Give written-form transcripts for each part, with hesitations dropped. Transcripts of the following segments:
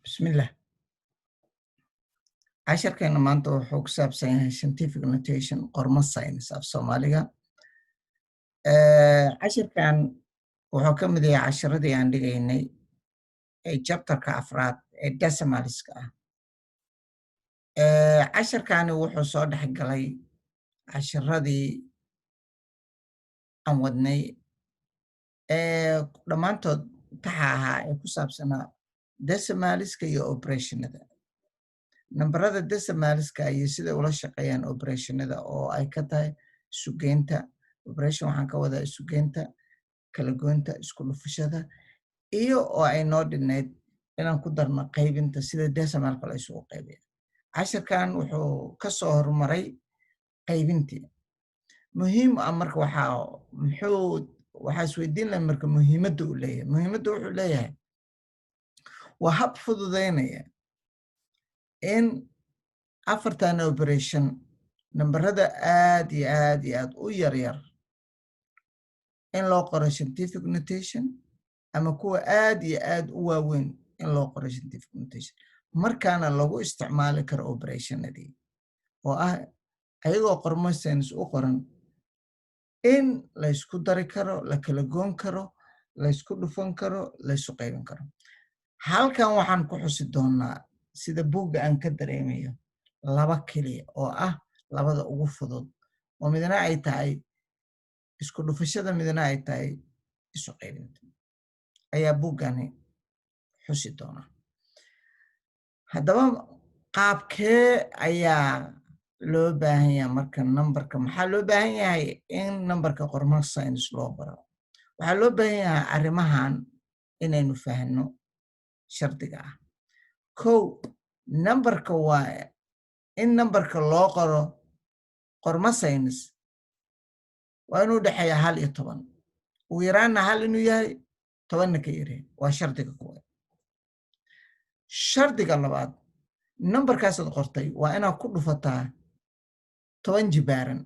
Bismillah. Casharkeena maanta wuxuu ku saabsan yahay scientific notation qormo science af Soomaaliga. Casharkan wuxuu ka mid yahay casharadii aan dhigaynay ee chapterka 4 ee decimalska ah. Casharkani wuxuu soo dhex galay casharadii aan wadnay dhammaantood taxa ahaa ee ku saabsanaa decimalska iyo operationada. Nambarada decimalska iyo sida ula shaqeeyaan operationada oo ay ka tahay isugeynta. Operation waxaan ka wadaa isugeynta, kala goynta, isku dhufashada iyo oo ay noo dhinayd inaan ku darno qaybinta sida decimalka la isugu qaybiyo. Casharkan wuxuu ka soo hormaray qaybintii. Muhiim ah marka waxaa isweydiin lahaa marka muhiimadda uu leeyahay. Muhiimadda wuxuu leeyahay waa hab fududeynaya in afartan operation nambarada aad iyo aad iyo aad u yaryar in loo qoro scientific notation ama kuwa aad iyo aad u waaweyn in loo qoro scientific notation markaana lagu isticmaali karo operationadii oo ah ayagoo qormo science u qoran in la isku dari karo, la kala goon karo, la isku dhufan karo, la isu qaybin karo. Halkan waxaan ku xusi doonaa sida buugga aan ka dareemayo laba keliya oo ah labada ugu fudud oo midna ay tahay isku dhufashada midna ay tahay isu qaybinta ayaa buuggani xusi doona. Haddaba qaabkee ayaa loo baahan yahay marka nambarka maxaa loo baahan yahay in nambarka qormo science loo baro? Waxaa loo baahan yahay arrimahan inaynu fahanno shardiga ah. Kow, nambarka waa in nambarka loo qoro qormo science waa inuu dhexeeya 1 iyo 10. Ugu yaraanna 1 inuu yahay 10na ka yaryahay. Waa shardiga koowaad. Shardiga labaad, nambarkaasaad qortay waa inaad ku dhufataa 10 jibaaran.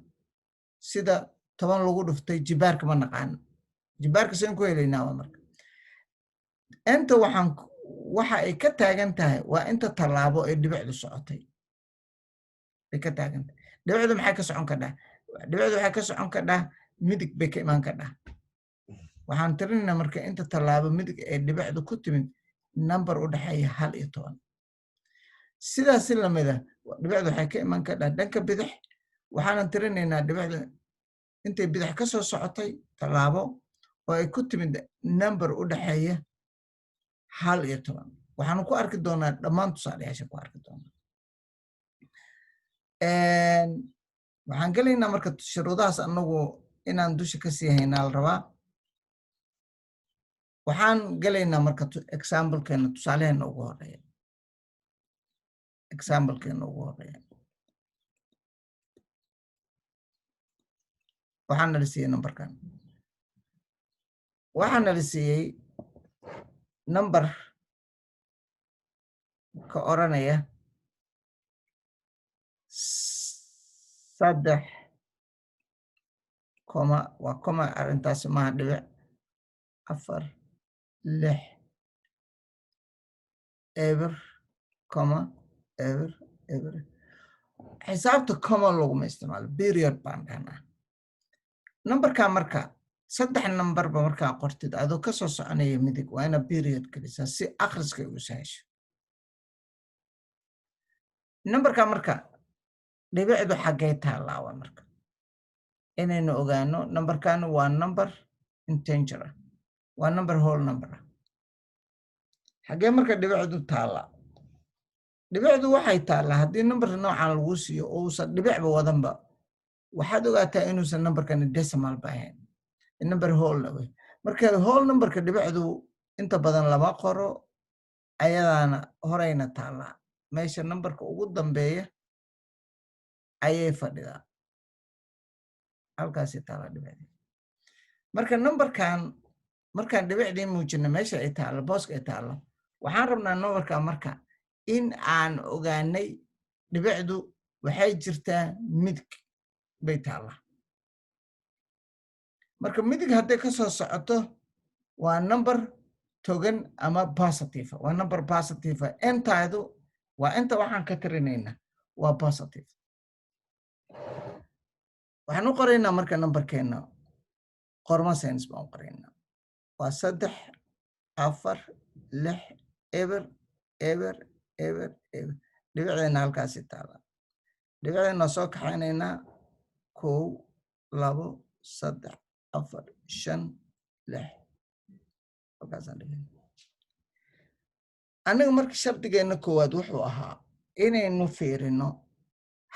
Sida 10 lagu dhuftay jibaarka ma naqaan. Jibaarka saan ku helaynaa waa marka. Inta waxa ay ka taagan tahay waa inta tallaabo ee dhibicdu socotay. Ay ka taagan tahay. Dhibicdu maxay ka socon kadhaa? Dhibicdu waxay ka socon kadhaa midig bay ka imaan kadhaa. Waxaan tirinaynaa marka inta tallaabo midig ee dhibicdu ku timid nambar u dhaxeeya 1 iyo 10. Sidaas si lamid ah dhibicdu waxay ka imaan kadhaa dhanka bidix. Waxaan tirinaynaa dhibicdu intay bidix ka soo socotay tallaabo oo ay ku timid nambar u dhaxeeya 1 iyo 10. Waxaan ku arki doonaa dhammaan tusaalayaasha ku arki doonaa. Waxaan gelaynaa marka shuruudahaas anagu inaan dusha ka sii haynaa la rabaa. Waxaan gelaynaa marka example-keena tusaalaheena ugu horeeya. Example-keena ugu horeeya. Waxaan la siiyay nambarkan. Waxaan la siiyay number ka oranaya 3 waa koma arintaas ma dhibic 4 6 eber eber eber. Xisaabta koma laguma isticmaalo period baan dhahnaa. Nambarka marka 3 nambarba markaa qortid adoo ka soo soconaya midig waa ina period gelisaa si akhriska u sahasho. Nambarka marka dhibicdu xagee taallaa marka inaynu ogaano nambarkan waa number integer ah. Waa number whole number ah. Xagee marka dhibicdu taallaa? Dhibicdu waxay taallaa haddii nambar noocan lagu siiyo oo uusan dhibicba wadanba waxaad ogaataa inuusan nambarkan decimal ba ahayn. Number whole way. Marka whole numberka dhibicdu inta badan lama qoro ayadana horeyna taallaa. Meesha nambarka ugu dambeeya ayay fadhidaa. Halkaas ay taallaa dhibicdu. Marka nambarkan markaan dhibicdii muujino meesha ay taalo booska ay taalo waxaan rabnaa nambarka marka in aan ogaanay dhibicdu waxay jirtaa midig bay taallaa. Marka midig hadday ka soo socoto waa number togan ama positive waa number positive intaadu waa inta waxaan ka tirinayna waa positive waxaan u qoraynaa marka numberkeena qorma science baan u qoraynaa waa 3 4 6 eber eber eber eber dhibicdeena halkaasi taala dhibicdeena soo kaxaynaynaa 1 2 3 4 5 6 halkaasaan dhigay aniga marka shardigeena koowaad wuxuu ahaa inaynu fiirino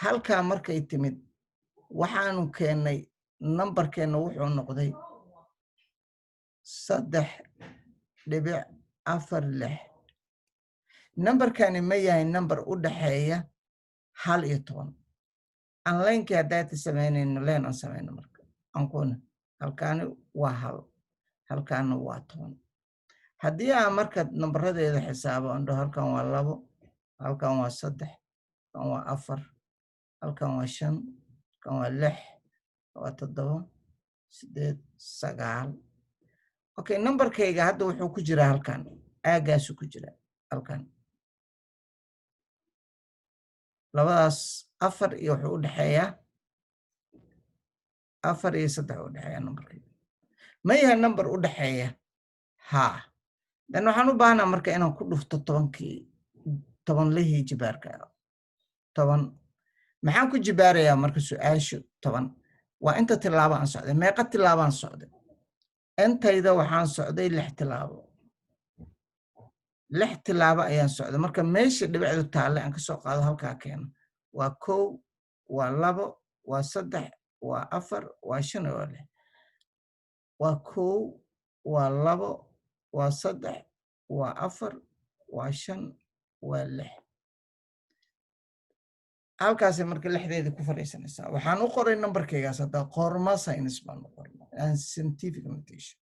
halkaa markay timid waxaanu keennay numberkeena wuxuu noqday 3.46 numberkani ma yahay number u dhaxeeya 1 iyo 10 aan leenkii haddaati samaynayno leen aan samayno marka aankuna halkaani waa 1 halkaana waa 10 haddii aan marka numberadeeda xisaabo andho halkan waa 2 halkan waa 3 halkan waa 4 halkan waa 5 halkan waa 6 waa 7 8 9 okay numberkayga hadda wuxuu ku jiraa halkan aagaasu ku jira halkan labadaas 4 iyo wuxuu u dhaxeeyaa 4 iyo 3 u dhaxeeyaa numberkayga ma yahay number u dhaxeeya ha dan waxaan u baahnaa marka inaan ku dhufto 10 lihii jibaarka 10 maxaan ku jibaarayaa marka su'aashu 10 waa inta tilaabo aan socday meeqa tilaabo aan socday intayda waxaan socday 6 tilaabo 6 tilaabo ayaan socday marka meesha dhibicdu taale aan ka soo qaado halkaa keeno waa 1 waa 2 waa 3 waa 4 waa 5 waa 6 waa 1 waa 2 waa 3 waa 4 waa 5 waa 6 halkaas marka 6deeda ku fariisanaysaa waxaan u qoray numberkaygaas hadda qorma science baan u qornay and scientific notation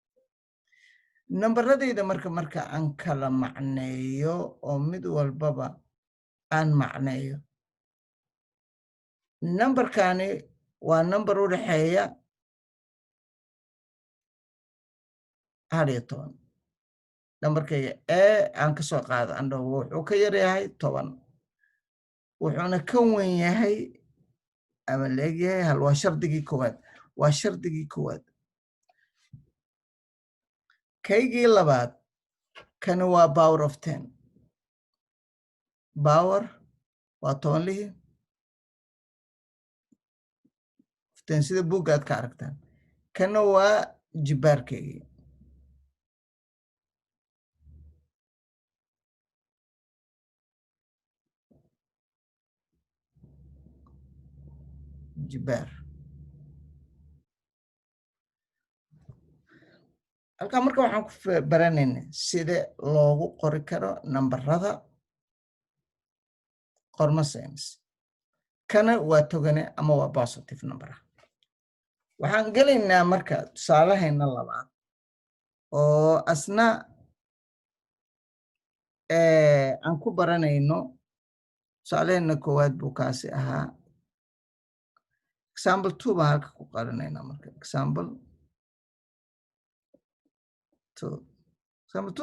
numberadayda marka aan kala macneeyo oo mid walbaba aan macneeyo numberkani waa number u dhaxeeya 1 iyo 10 numberkayga aan ka soo qaado andho wuxuu ka yar yahay 10 wuxuuna ka weyn yahay ama leeg yahay hal waa shardigii koowaad kaygii labaad kana waa power of 10 power waa 10 lihii 10 sida buuggaad ka aragtaan kana waa jibaarkaygii jibaar halkaa marka waxaan ku baranaynaa sida loogu qori karo numberada qorma science kana waa togane ama waa positive number waxaan gelaynaa marka tusaalaheena labaad oo asna aan ku baranayno tusaalaheena koowaad buu kaasi ahaa example 2 baan halka ku qaranaynaa marka example 2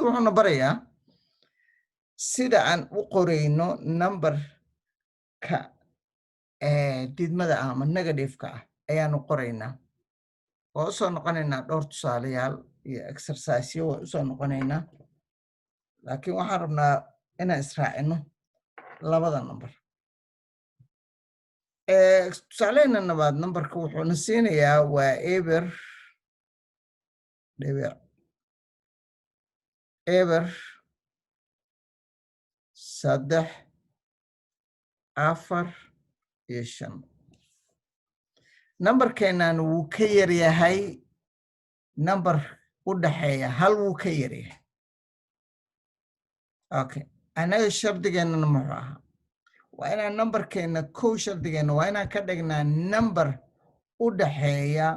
wuxuuna barayaa sida aan u qorayno numberka didmada ama negative-ka ayaanu qoraynaa oo u soo noqonaynaa dhowr tusaalayaal iyo exercise-yo waa u soo noqonaynaa laakiin waxaan rabnaa inaan israacino labada number tusaaleena nabaad numberka wuxuuna siinayaa waa eber dhibic eber 3 4 iyo 5 numberkeenan wuu ka yar yahay number u dhaxeeya hal wuu ka yar yahay okay anaga shardigeennana muxuu ahaa waa inaan numberkeena kow shardigeena waa inaan ka dhignaa number u dhaxeeya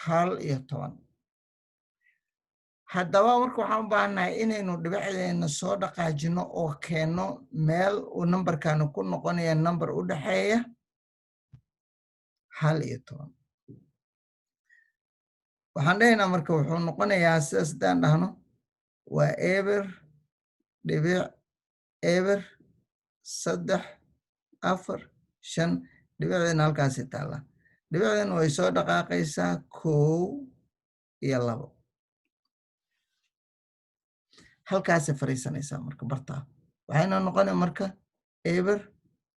1 iyo 10 haddaba marka waxaan u baahannahay inaynu dhibicdeena soo dhaqaajino oo keeno meel uu numberkani ku noqonaya number u dhaxeeya 1 iyo 10 waxaan dhahaynaa marka wuxuu noqonayaa sidaas haddaan dhahno waa eber dhibic eber 3 4 5 dhibicdeena halkaasi taalla dhibicdeena way soo dhaqaaqaysaa 1 iyo 2 halkaasay fariisanaysaa marka bartaa waxayna noqonaya marka eber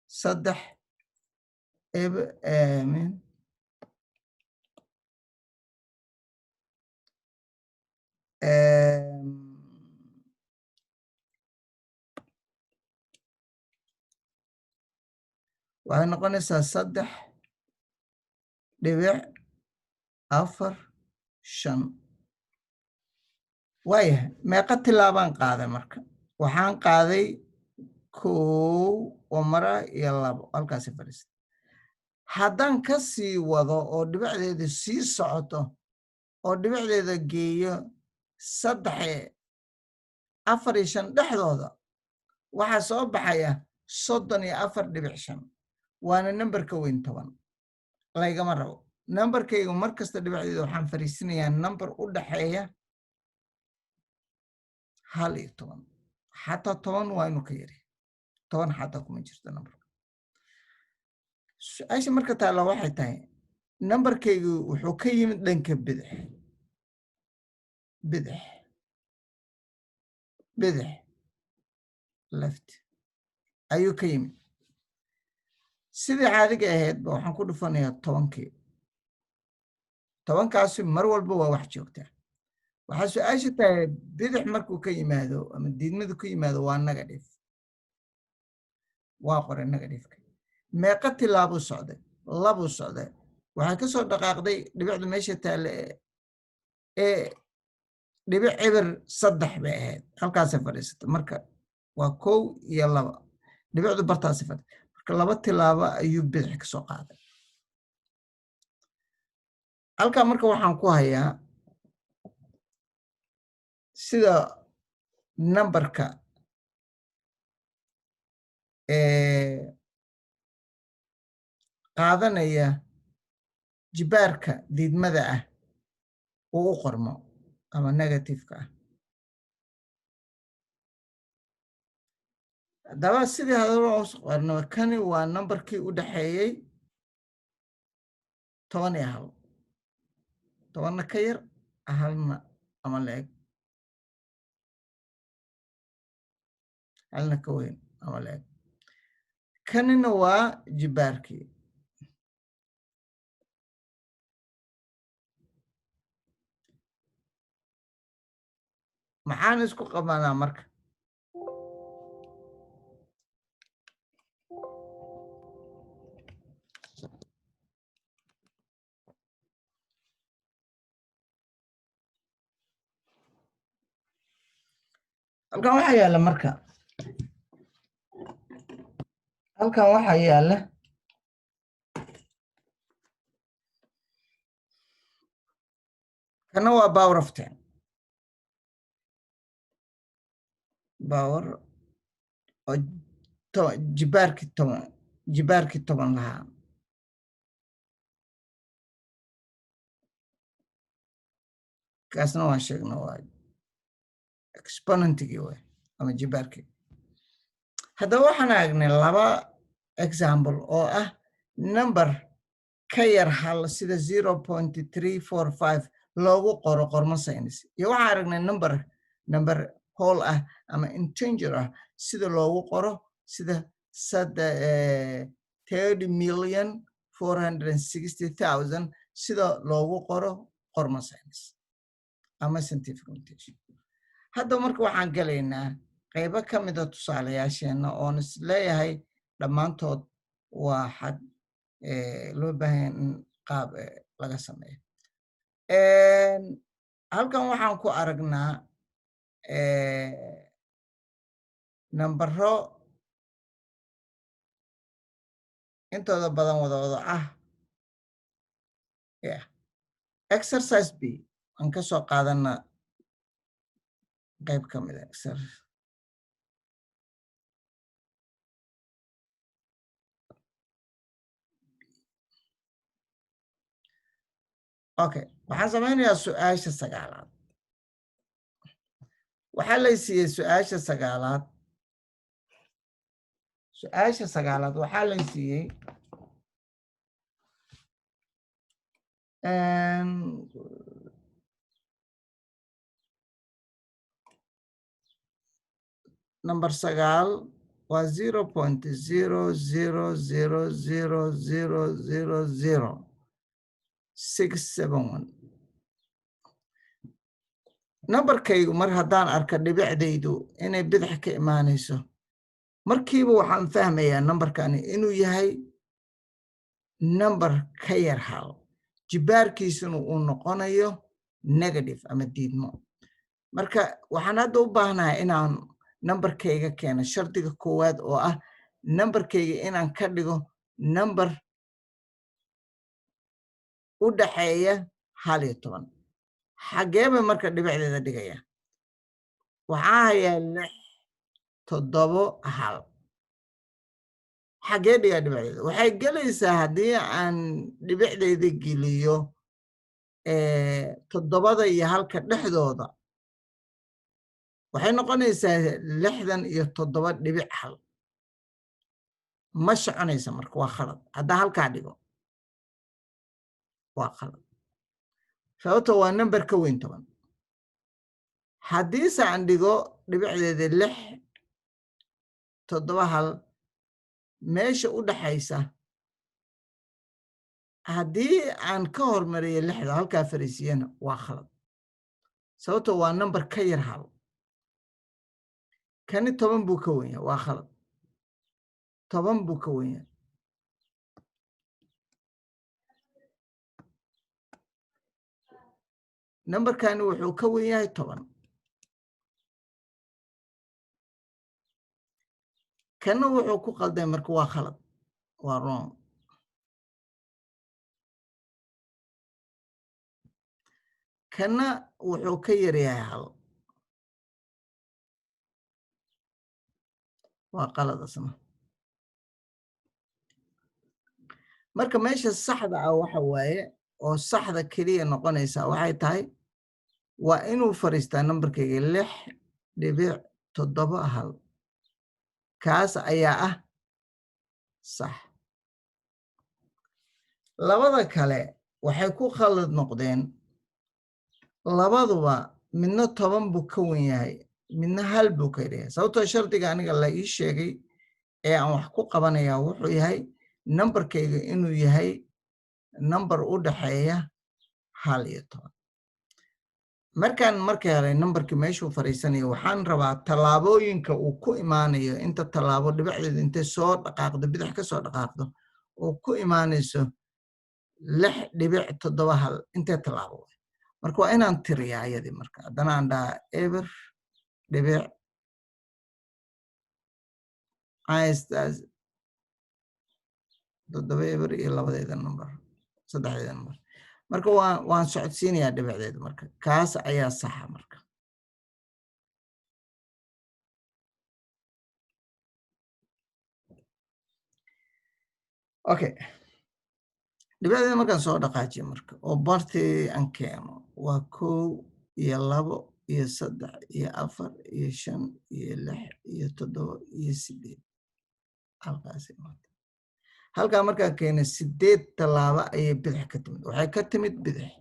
3 eber waxay noqonaysaa 3.45 waayahay meeqa tilaabaan qaaday marka waxaan qaaday 1 oo mara iyo 2 halkaasi fadhiista haddaan ka sii wado oo dhibicdeedu sii socoto oo dhibicdeeda geeyo 3 4 iyo 5 dhexdooda waxaa soo baxaya 34.5 waana nambarka weyn 10 laygama rabo nambarkaygu markasta dhibicdeeda waxaan fariisinayaa nambar u dhaxeeya 1 iyo 10 xataa 10 waa inuu ka yari 10 xataa kuma jirto nambarka su-aasha marka taalla waxay tahay nambarkaygu wuxuu ka yimid dhanka bidix left ayuu ka yimid sidii caadiga ahaydba waxaan ku dhufanayaa 10kii 10kaasi mar walba waa wax joogtaa waxaa su-aasha tahay bidix markuu ka yimaado ama diidmadu ka yimaado waa negative waa qoray negativeka meeqa tilaabuu socday 2 socday waxay ka soo dhaqaaqday dhibicdu meesha taale ee dhibic eber 3 bay ahayd halkaasay fadhiisatay marka waa 1 iyo 2 dhibicdu bartaasi fadhi marka 2 tilaabo ayuu bidix ka soo qaaday halkaa marka waxaan ku hayaa sida nambarka qaadanaya jibaarka diidmada ah uu u qormo ama negativeka ah haddaba sidii hadaba qorno kani waa nambarkii u dhaxeeyey 10 iyo 1 10na ka yar 1na ama la-eg 1na ka weyn ama la-eg kanina waa jibaarkii maxaan isku qabanaa marka halkan waxaa yaalla marka halkan waxaa yaalla kana waa power of 10 power oo jibaarkii 10 lahaa kaasna waan sheegna waa exponentigii way ama jibaarkii haddaba waxaan aragnay 2 example oo ah number ka yar hal sida 0.345 loogu qoro qormo saynis iyo waxaan aragnay number whole ah ama integer ah sida loogu qoro sida 30,460,000 sida loogu qoro qormo saynis ama scientific notation hadda marka waxaan galaynaa qaybo ka mida tusaalayaasheenna oon is leeyahay dhammaantood waa xad loo baahan in qaab laga sameeyo halkan waxaan ku aragnaa nambaro intooda badan wada ah exercise b aan ka soo qaadana qayb ka mida okay waxaan samaynayaa su-aasha 9aad waxaa la siiyey su-aasha sagaalaad waxaa la siiyey number 9 waa 0.0000000671 numberkaygu mar haddaan arka dhibicdaydu inay bidix ka imaanayso markiiba waxaan fahmayaa numberkani inuu yahay number ka yar hal jibaarkiisuna uu noqonayo negative ama diidmo marka waxaan hadda u baahnahay inaan numberkayga keeno shardiga koowaad oo ah numberkayga inaan ka dhigo number u dhaxeeya 11 xageeba marka dhibicdeeda dhigaya waxaa hayaa 6 7 1 xagee dhigaa dhibicdeeda waxay gelaysaa haddii aan dhibicdeeda geliyo 7 iyo 1 dhexdooda waxay noqonaysaa 67.1 ma soconaysa marka waa khalad haddaa halkaa dhigo waa khalad sababto waa number ka weyn 10 haddiise aan dhigo dhibicdeeda 6.7 meesha u dhaxaysa haddii aan ka hormariyo 6 halkaa fariisiyana waa khalad sababto waa number ka yar hal kani 10 buu ka weyn yahay waa khalad 10 buu ka weyn yahay numberkani wuxuu ka weyn yahay 10 kana wuxuu ku qalday marka waa khalad waa wrong kana wuxuu ka yar yahay hal waa qalad asna marka meesha saxda ah waxa waaye oo saxda kaliya noqonaysa waxay tahay waa inuu fariistaa numberkayga 6.71 kaas ayaa ah sax labada kale waxay ku khalad noqdeen labaduba midna 10 buu ka weyn yahay midna 1 buu ka yahay sababtoo shardiga aniga la ii sheegay ee aan wax ku qabanayaa wuxuu yahay numberkayga inuu yahay number u dhaxeeya 1 iyo 10 markaan markay helay numberkii meeshuu fariisanayo waxaan rabaa tallaabooyinka uu ku imaanayo inta tallaabo dhibicdeeda intay soo dhaqaaqdo bidix ka soo dhaqaaqdo oo ku imaanayso 6.71 intee tallaabo marka waa inaan tiriyaa ayadii marka haddana aan dhahaa eber dhibic aystaas 7 eber iyo 2 number 3 number marka waan socodsiinayaa dhibicdeeda marka kaas ayaa saxa marka okay dhibicdeeda markaan soo dhaqaajiyo marka oo bartii aan keeno waa 1 iyo 2 iyo 3 iyo 4 iyo 5 iyo 6 iyo 7 iyo 8 halkaas halkaa markaa keena 8 tallaabo ayay bidix ka timid waxay ka timid bidix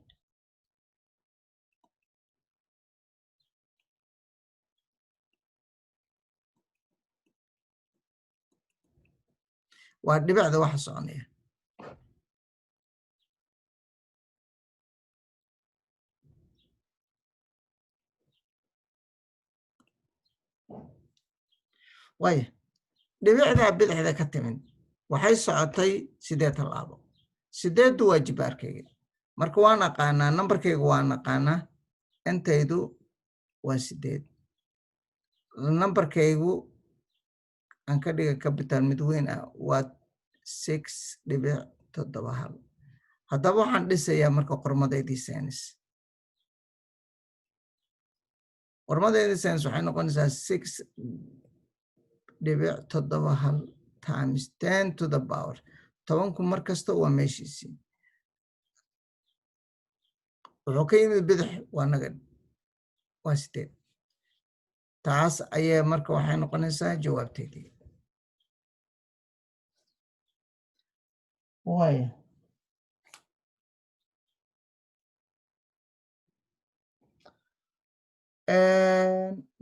waa dhibicda waxa soconaya waaya dhibicdaa bidixda ka timid waxay socotay 8 tallaabo 8 waa jibaarkayga marka waan aqaanaa numberkayga waan aqaanaa intaydu waa 8 numberkaygu aan ka dhiga capital mid weyn ah waa 6.71 haddaba waxaan dhisayaa marka qormadeydii saynis qormadeydii saynis waxay noqonaysaa 6.71 times 10 to the power 10ku mar kasta waa meeshiisii wuxuu ka yimid bidix waa nagad waa 8 taas ayay marka waxay noqonaysaa jawaabteedii. waaya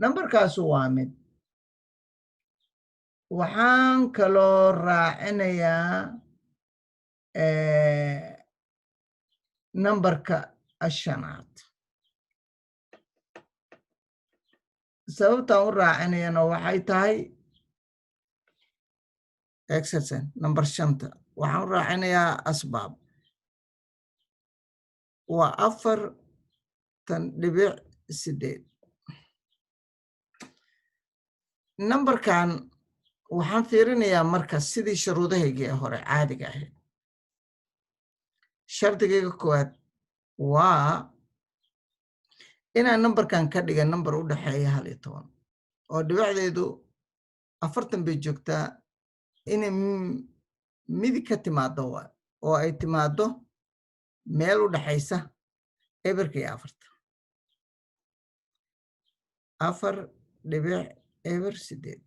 numberkaasu waa mid. waxaan kaloo raacinayaa numberka shanaad. sababtaan u raacinayana waxay tahay exercise number 5 waxaan u raacinayaa asbaab. waa 4.8. numberkan waxaan fiirinayaa marka sidii shuruudahaygii hore caadiga ahayd. shardigayga koowaad waa inaan numberkan ka dhiga number u dhexeeya 1 iyo 10 oo dhibicdeedu 40 bay joogtaa inay midig ka timaado oo ay timaado meel u dhexaysa eberka iyo 4.8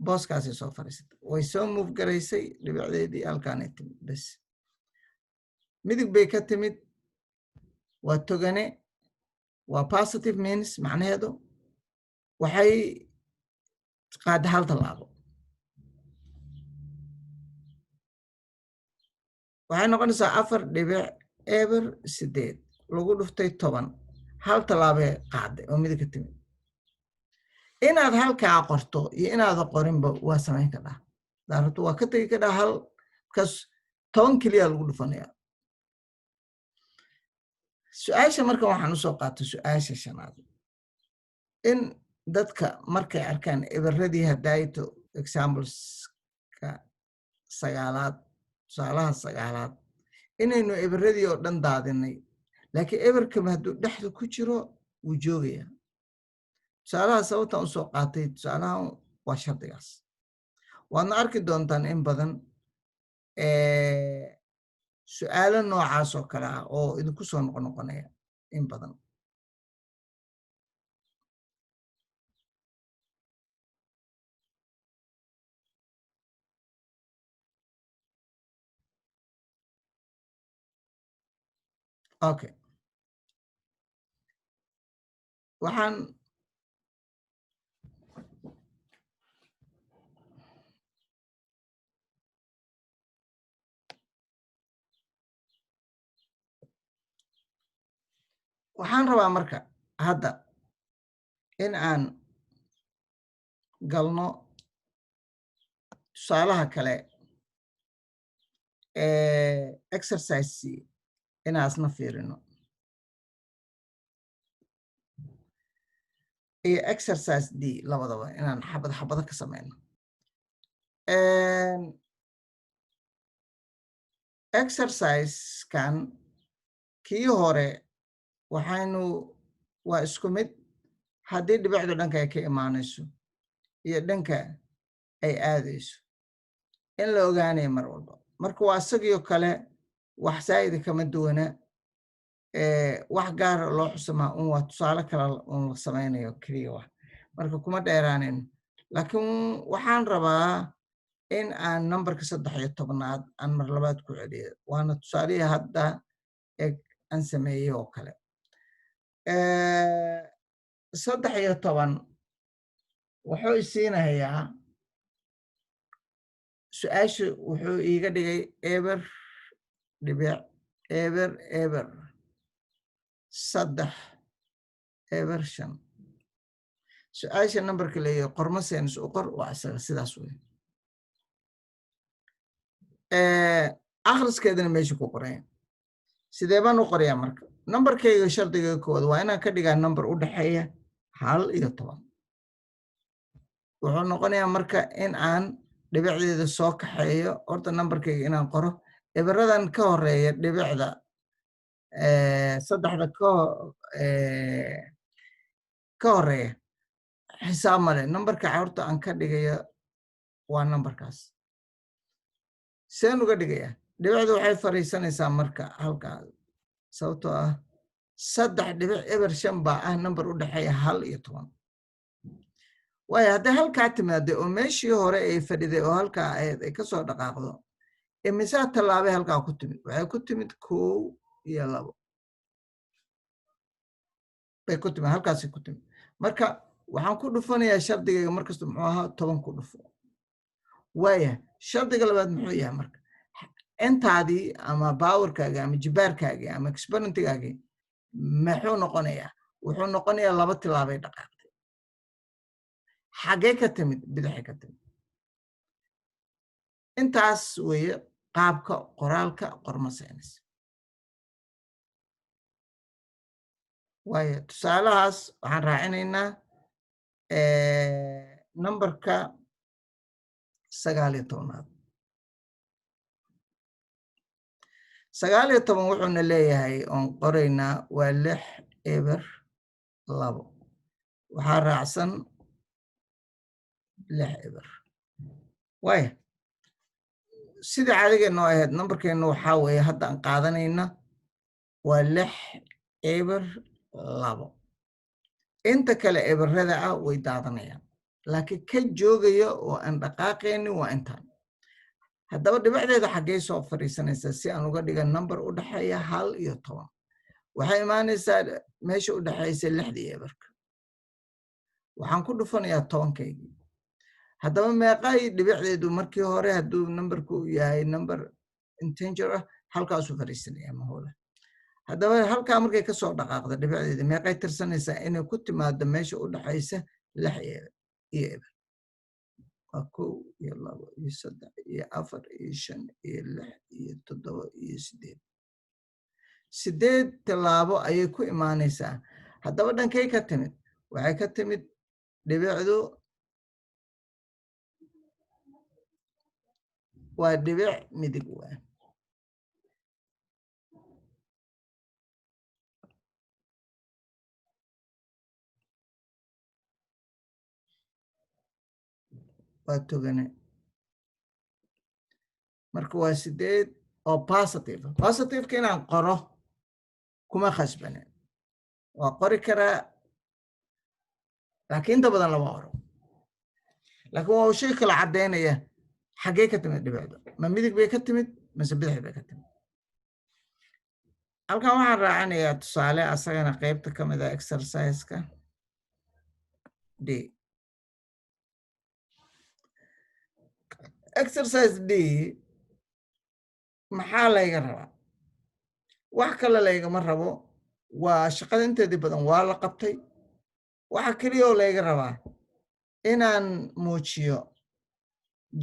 booskaasay soo fadhiisatay way soo move garaysay dhibicdeedii halkaanay timid bes midig bay ka timid waa togane waa positive means macnaheedu waxay qaada hal tallaabo waxay noqonaysaa 4.8 lagu dhuftay 10 hal tallaabee qaaday oo midig ka timid. inaad halkaa qorto iyo inaada qorinba waa samayn kadhaa daarabto waa ka tegi kadhaa halkaas 10 keliya lagu dhufanaya. su-aasha marka waxaan usoo qaatay su-aasha shanaad in dadka markay arkaan eberadii hadayto exampleska 9aad tusaalaha 9aad inaynu eberadii oo dhan daadinay laakiin eberkaba hadduu dhexda ku jiro wuu joogaya. tusaalaha sababtaan usoo qaatay tusaalahan waa shardigaas. waadna arki doontaan in badan su-aalo noocaas oo kale ah oo idinku soo noqonaya in badan. okay waxaan rabaa marka hadda in aan galno tusaalaha kale exercise inaasna fiirino iyo exercise D labadaba inaan xabado ka sameyno. exercise-kan kii hore waa isku mid haddii dhibicdu dhanka ay ka imaanayso iyo dhanka ay aadayso in la ogaanaya mar walba. marka waa isagio kale wax saa'ida kama duwana wax gaara loo xusamaa waa tusaale kale la samaynayo keliya wax marka kuma dheeraanin. laakiin waxaan rabaa in aan numberka 13aad aan mar labaad ku celiyo waana tusaalihii hadda aan sameeyey oo kale. 13 wuxuu isiinayaa su-aasha wuxuu iiga dhigay eber 3.5 su-aasha numberka leeyahay qormo seenis u qor waa isaga sidaas wey. akhriskeedana meesha ku qoraya sidee baan u qorayaa marka numberkayga shardiga koowaad waa inaan ka dhigaa number u dhexeeya 1 iyo 10. wuxuu noqonayaa marka in aan dhibicdeeda soo kaxeeyo horta numberkayga inaan qoro eberadan ka horeeya dhibicda 3 ka horeeya xisaab male numberka horta aan ka dhigayo waa numberkaas. seen uga dhigaya dhibicda waxay fariisanaysaa marka halkaa sababtoo ah 3.5 baa ah number u dhexeeya 1 iyo 10 waayo hadday halkaa timaado oo meeshii hore ay fadhiday oo halkaa ay ka soo dhaqaaqdo imisaa tallaabay halkaa ku timid waxay ku timid 1 iyo 2 bay ku timid halkaasay ku timid marka waxaan ku dhufanayaa shardigayga markasta muxuu ahaa 10 ku dhufo waaya shardiga labaad muxuu yahay marka intaadii ama baawarkaagii ama jibaarkaagii ama exponentigaagii muxuu noqonayaa wuxuu noqonayaa 2 tilaabay dhaqaaqday xagee ka timid bidixay ka timid intaas weeye qaabka qoraalka qormo saynis waayo tusaalahaas waxaan raacinaynaa numberka 19aad 19 wuxuuna leeyahay oon qoraynaa waa 6 eber 2 waxaa raacsan 6 eber waayo sida caadigeena oo ahayd numberkeena waxaa weeye hadda aan qaadanayna waa 6 eber 2 inta kale eberrada ah way daadanayaan laakiin ka joogaya oo aan dhaqaaqaynin waa intaan haddaba dhibicdeeda xaggee soo fadhiisanaysaa si aan uga dhiga number u dhaxeeya 1 iyo 10 waxay imaanaysaa meesha u dhaxaysa 6 eberka waxaan ku dhufanayaa 10kaygii haddaba meeqay dhibicdeedu markii hore hadduu numberku yahay number integer ah halkaasuu fadhiisanaya mahoola haddaba halkaa markay ka soo dhaqaaqda dhibicdeeda meeqay tirsanaysaa inay ku timaado meesha u dhaxaysa 6 iyo eber waa 1 iyo 2 iyo 3 iyo 4 iyo 5 iyo 6 iyo 7 iyo 8 8 tilaabo ayay ku imaanaysaa haddaba dhankay ka timid waxay ka timid dhibicdu waa dhibic midig waa waa togane marka waa 8 oo positive inaan qoro kuma khasbane waa qori karaa laakiin inta badan lama qoro laakiin waa shay kala caddaynaya xaggee ka timid dhibicdu ma midig bay ka timid mise bidix bay ka timid halkan waxaan raacinayaa tusaale asagana qaybta ka mid ah exercise-ka D exercise D maxaa layga rabaa wax kale laygama rabo waa shaqada inteedii badan waa la qabtay waxa keliya oo layga rabaa inaan muujiyo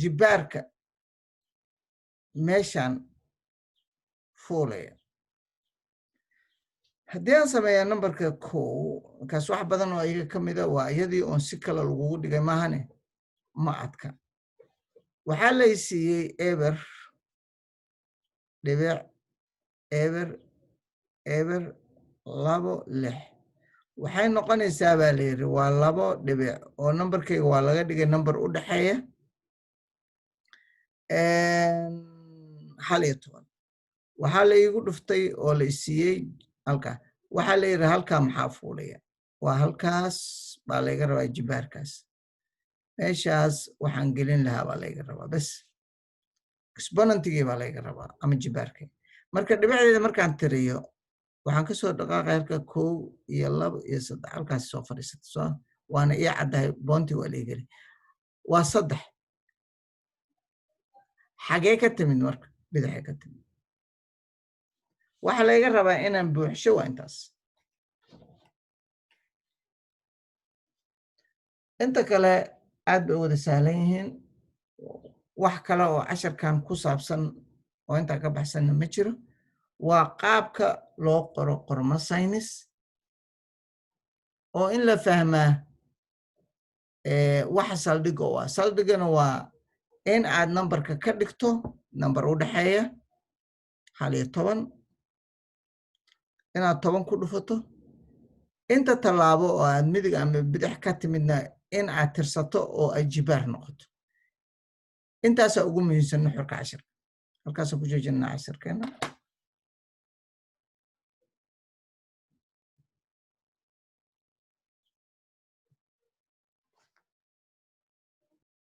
jibaarka meeshan fuulaya haddii aan sameeyaa numberka 1 kaas wax badan oo iyaga ka mida waa iyadii oon si kale lagugu dhigay maahane ma adka waxaa lay siiyey eber dhibic eber eber 2 6 waxay noqonaysaa baa la yidhi waa 2 dhibic oo numberkayga waa laga dhigay number u dhaxeeya 1 iyo 10 waxaa la iigu dhuftay oo la isiiyey halkaa waxaa la yidhi halkaa maxaa fuulaya waa halkaas baa layga rabaa jibaarkaas meeshaas waxaan gelin lahaa baa layga rabaa bas exponentigii baa layga rabaa ama jibaarkii marka dhibicdeeda markaan tiriyo waxaan ka soo dhaqaaqay halka 1 iyo 2 iyo 3 halkaas soo fadhiisata soo waana ii caddahay boonti waa laygeli waa 3 xagee ka timid marka bidixay ka timid waxa layga rabaa inaan buuxsho waa intaas inta kale aad bay wada sahlan yihiin wax kale oo casharkan ku saabsan oo intaa ka baxsanna ma jiro waa qaabka loo qoro qormo saynis oo in la fahmaa waxa saldhiga u ah saldhigana waa in aad numberka ka dhigto number u dhaxeeya 1 iyo 10 inaad 10 ku dhufato inta tallaabo oo aad midig ama bidix ka timidna in aad tirsato oo ay jibaar noqoto intaasaa ugu muhiimsan nuxurka cashirka halkaasaan ku joojinaa cashirkeena